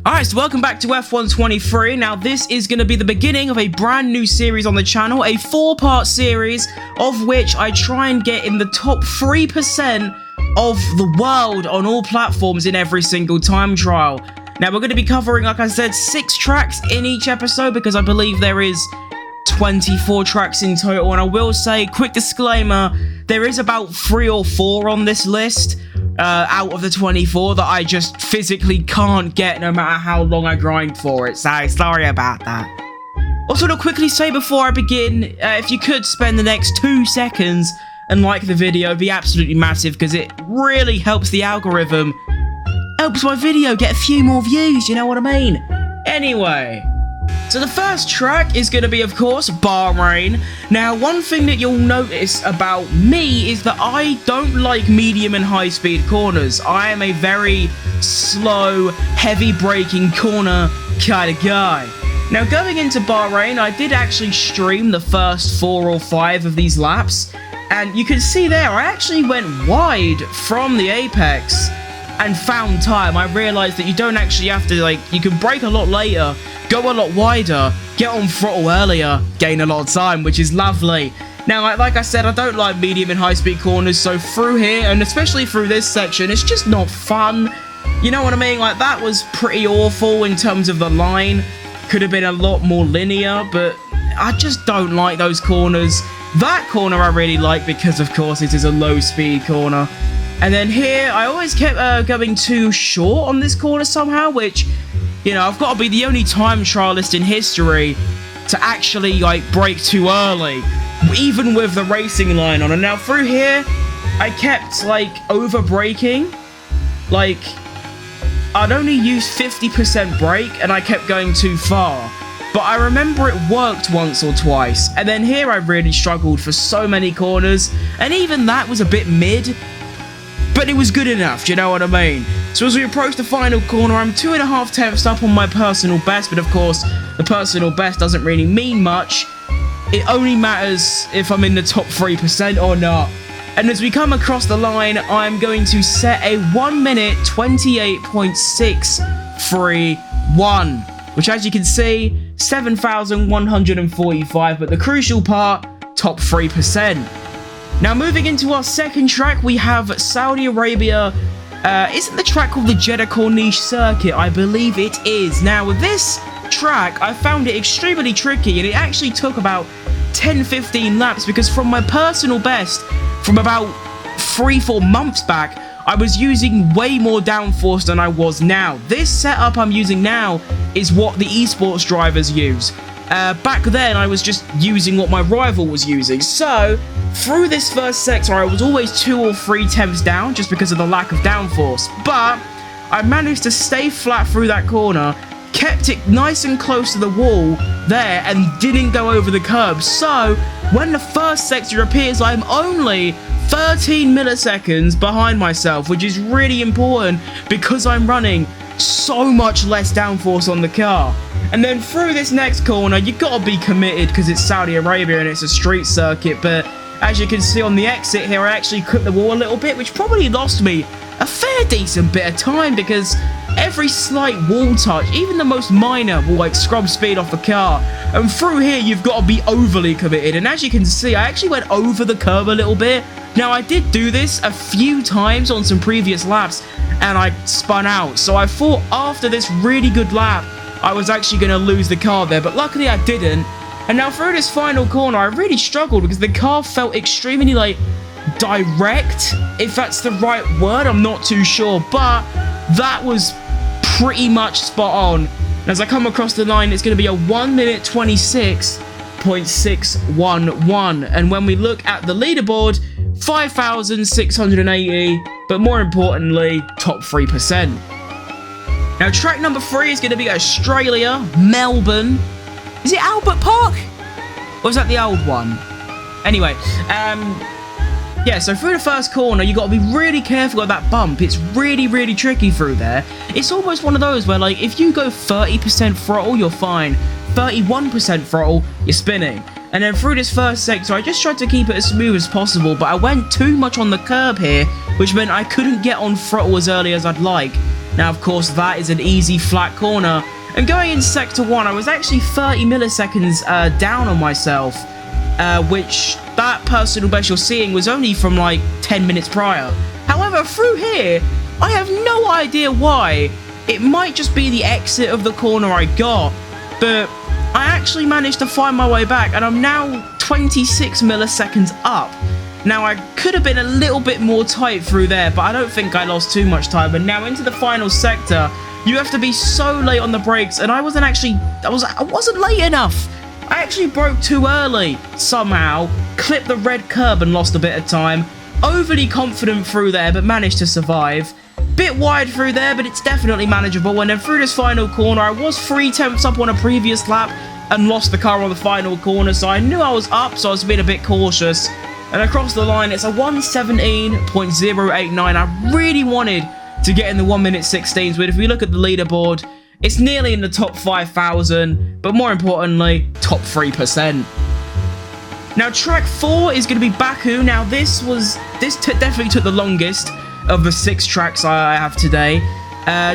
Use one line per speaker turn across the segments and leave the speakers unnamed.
Alright, so welcome back to F123. Now, this is going to be the beginning of a brand new series on the channel, a 4-part series of which I try and get in the top 3% of the world on all platforms in every single time trial. Now, we're going to be covering, like I said, 6 tracks in each episode because I believe there is 24 tracks in total. And I will say, quick disclaimer, there is about 3 or 4 on this list out of the 24 that I just physically can't get no matter how long I grind for it, so sorry about that. Also, to quickly say before I begin, if you could spend the next 2 seconds and like the video, it'd be absolutely massive because it really helps the algorithm, helps my video get a few more views, you know what I mean? Anyway, so the first track is going to be, of course, Bahrain. Now, one thing that you'll notice about me is that I don't like medium and high-speed corners. I am a very slow, heavy braking corner kind of guy. Now, going into Bahrain, I did actually stream the first 4 or 5 of these laps, and you can see there, I actually went wide from the apex and found time. I realized that you don't actually have to, you can brake a lot later, go a lot wider, get on throttle earlier, gain a lot of time, which is lovely. Now, like I said, I don't like medium and high-speed corners, so through here, and especially through this section, it's just not fun. You know what I mean? That was pretty awful in terms of the line. Could have been a lot more linear, but I just don't like those corners. That corner I really like because, of course, it is a low-speed corner. And then here, I always kept going too short on this corner somehow, which, you know, I've got to be the only time trialist in history to actually, brake too early, even with the racing line on. And now through here, I kept, over-braking. I'd only use 50% brake, and I kept going too far. But I remember it worked once or twice. And then here, I really struggled for so many corners, and even that was a bit mid. But it was good enough, do you know what I mean? So as we approach the final corner, I'm 2.5 tenths up on my personal best, but of course, the personal best doesn't really mean much. It only matters if I'm in the top 3% or not. And as we come across the line, I'm going to set a 1 minute 28.631, which, as you can see, 7,145, but the crucial part, top 3%. Now, moving into our second track, we have Saudi Arabia. Isn't the track called the Jeddah Corniche Circuit? I believe it is. Now, with this track, I found it extremely tricky, and it actually took about 10-15 laps, because from my personal best, from about 3-4 months back, I was using way more downforce than I was now. This setup I'm using now is what the esports drivers use. Back then, I was just using what my rival was using. So, through this first sector, I was always 2 or 3 tenths down just because of the lack of downforce. But I managed to stay flat through that corner, kept it nice and close to the wall there, and didn't go over the curb. So, when the first sector appears, I'm only 13 milliseconds behind myself, which is really important because I'm running so much less downforce on the car. And then through this next corner, you've got to be committed because it's Saudi Arabia and it's a street circuit. But as you can see on the exit here, I actually clipped the wall a little bit, which probably lost me a fair decent bit of time because every slight wall touch, even the most minor, will scrub speed off the car. And through here, you've got to be overly committed. And as you can see, I actually went over the curb a little bit. Now, I did do this a few times on some previous laps, and I spun out. So I thought after this really good lap, I was actually going to lose the car there, but luckily I didn't. And now through this final corner, I really struggled because the car felt extremely, direct, if that's the right word. I'm not too sure, but that was pretty much spot on. And as I come across the line, it's going to be a 1 minute 26.611. And when we look at the leaderboard, 5,680, but more importantly, top 3%. Now, track number 3 is going to be Australia, Melbourne. Is it Albert Park? Or is that the old one? Anyway, yeah, so through the first corner, you got to be really careful of that bump. It's really, really tricky through there. It's almost one of those where, if you go 30% throttle, you're fine. 31% throttle, you're spinning. And then through this first sector, I just tried to keep it as smooth as possible, but I went too much on the curb here, which meant I couldn't get on throttle as early as I'd like. Now, of course, that is an easy flat corner. And going into Sector 1, I was actually 30 milliseconds down on myself, which that personal best you're seeing was only from like 10 minutes prior. However, through here, I have no idea why. It might just be the exit of the corner I got, but I actually managed to find my way back, and I'm now 26 milliseconds up. Now, I could have been a little bit more tight through there, but I don't think I lost too much time. And now into the final sector, you have to be so late on the brakes, and I wasn't late enough. I actually broke too early, somehow, clipped the red curb and lost a bit of time. Overly confident through there, but managed to survive. Bit wide through there, but it's definitely manageable. And then through this final corner, I was 3/10 up on a previous lap and lost the car on the final corner, so I knew I was up, so I was being a bit cautious. And across the line, it's a 1:17.089. I really wanted to get in the 1:16s, but if we look at the leaderboard, it's nearly in the top 5,000, but more importantly, top 3%. Now, track 4 is going to be Baku. Now, this definitely took the longest of the 6 tracks I have today,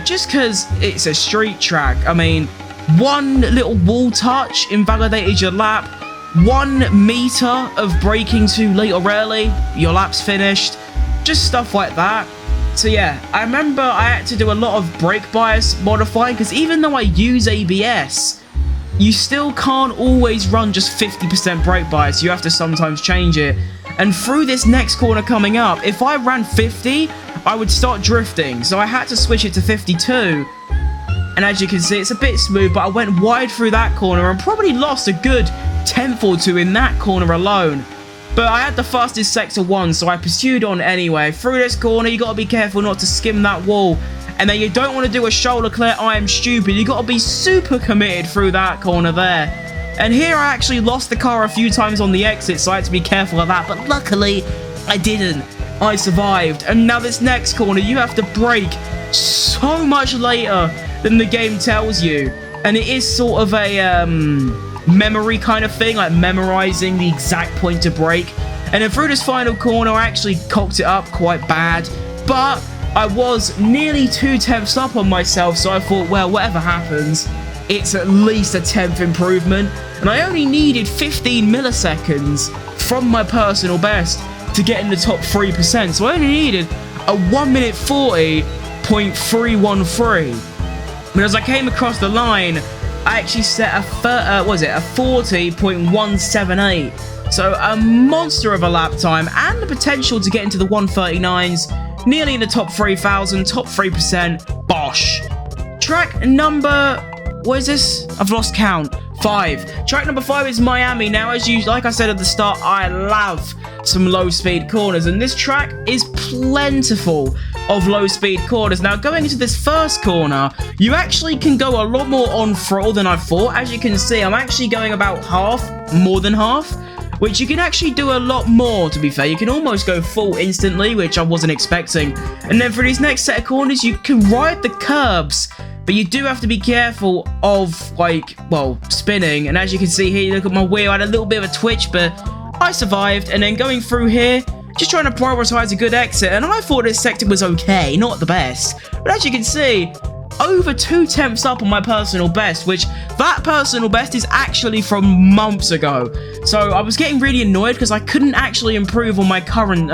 just because it's a street track. I mean, one little wall touch invalidated your lap, 1 meter of braking too late or early, your lap's finished, just stuff like that. So yeah, I remember I had to do a lot of brake bias modifying, because even though I use ABS, you still can't always run just 50% brake bias. You have to sometimes change it. And through this next corner coming up, if I ran 50, I would start drifting. So I had to switch it to 52. And as you can see, it's a bit smooth, but I went wide through that corner and probably lost a good 10th or 2 in that corner alone. But I had the fastest Sector 1, so I pursued on anyway. Through this corner, you got to be careful not to skim that wall. And then you don't want to do a shoulder clear, I am stupid. You got to be super committed through that corner there. And here I actually lost the car a few times on the exit, so I had to be careful of that. But luckily, I didn't. I survived. And now this next corner, you have to brake so much later than the game tells you. And it is sort of a memory kind of thing, like memorizing the exact point to brake. And then through this final corner, I actually cocked it up quite bad. But I was nearly 2/10 up on myself, so I thought, well, whatever happens, it's at least a 10th improvement. And I only needed 15 milliseconds from my personal best to get in the top 3%. So I only needed a 1:40.313. But as I came across the line, I actually set a 40.178. So a monster of a lap time, and the potential to get into the 139s, nearly in the top 3,000, top 3%, bosh. Track number, what is this? I've lost count. 5. Track number 5 is Miami. Now, like I said at the start, I love some low-speed corners, and this track is plentiful of low-speed corners. Now, going into this first corner, you actually can go a lot more on throttle than I thought. As you can see, I'm actually going about half, more than half, which you can actually do a lot more, to be fair. You can almost go full instantly, which I wasn't expecting. And then for these next set of corners, you can ride the curbs, but you do have to be careful of, like, well, spinning. And as you can see here, you look at my wheel, I had a little bit of a twitch, but I survived. And then going through here, just trying to prioritize a good exit. And I thought this sector was okay, not the best. But as you can see, over 2/10 up on my personal best, which that personal best is actually from months ago. So I was getting really annoyed because I couldn't actually improve on my current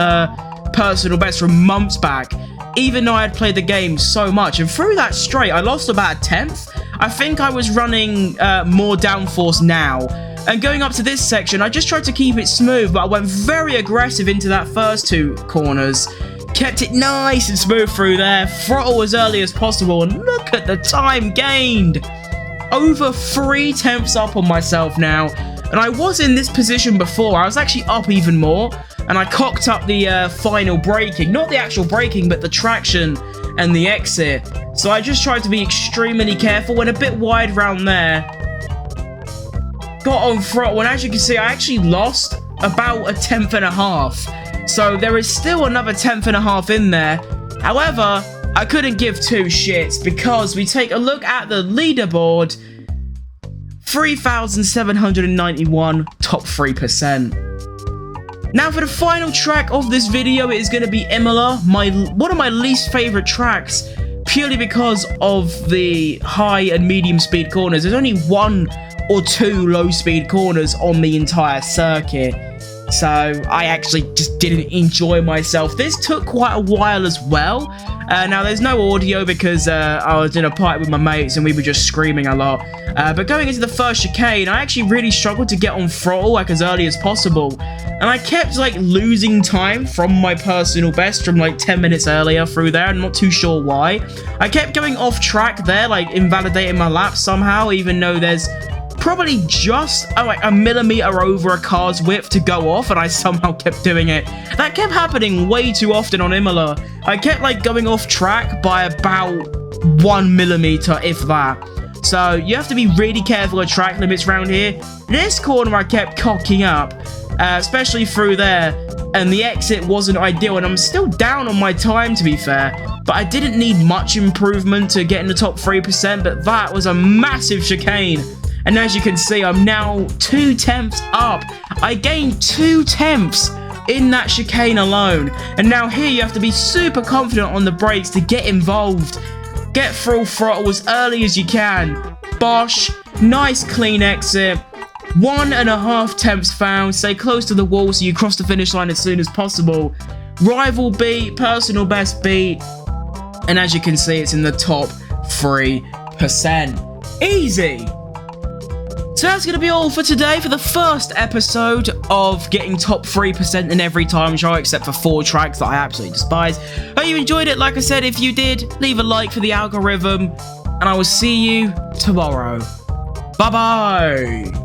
personal best from months back, even though I had played the game so much. And through that straight, I lost about a 10th. I think I was running more downforce now. And going up to this section, I just tried to keep it smooth, but I went very aggressive into that first 2 corners. Kept it nice and smooth through there, throttle as early as possible, and look at the time gained. Over 3/10 up on myself now, and I was in this position before. I was actually up even more, and I cocked up the final braking. Not the actual braking, but the traction and the exit. So I just tried to be extremely careful, went a bit wide round there. Got on throttle, and as you can see, I actually lost about a 10th and a half. So there is still another 10th and a half in there. However, I couldn't give 2 shits because we take a look at the leaderboard. 3,791, top 3%. Now for the final track of this video, it is going to be Imola, one of my least favorite tracks, purely because of the high and medium speed corners. There's only 1 or 2 low speed corners on the entire circuit. So I actually just didn't enjoy myself. This took quite a while as well. Now there's no audio because I was in a party with my mates and we were just screaming a lot. But going into the first chicane, I actually really struggled to get on throttle like as early as possible. And I kept like losing time from my personal best from like 10 minutes earlier through there. I'm not too sure why. I kept going off track there, like invalidating my lap somehow, even though there's probably just like a millimeter over a car's width to go off, and I somehow kept doing it. That kept happening way too often on Imola. I kept like going off track by about 1 millimeter, if that. So you have to be really careful of track limits around here. This corner I kept cocking up, especially through there, and the exit wasn't ideal, and I'm still down on my time to be fair, but I didn't need much improvement to get in the top 3%, but that was a massive chicane. And as you can see, I'm now 2 tenths up. I gained 2 tenths in that chicane alone. And now here you have to be super confident on the brakes to get involved. Get full throttle as early as you can. Bosh, nice clean exit. 1.5 tenths found. Stay close to the wall so you cross the finish line as soon as possible. Rival beat, personal best beat. And as you can see, it's in the top 3%. Easy. So that's going to be all for today for the first episode of getting top 3% in every time trial, except for 4 tracks that I absolutely despise. Hope you enjoyed it. Like I said, if you did, leave a like for the algorithm, and I will see you tomorrow. Bye-bye.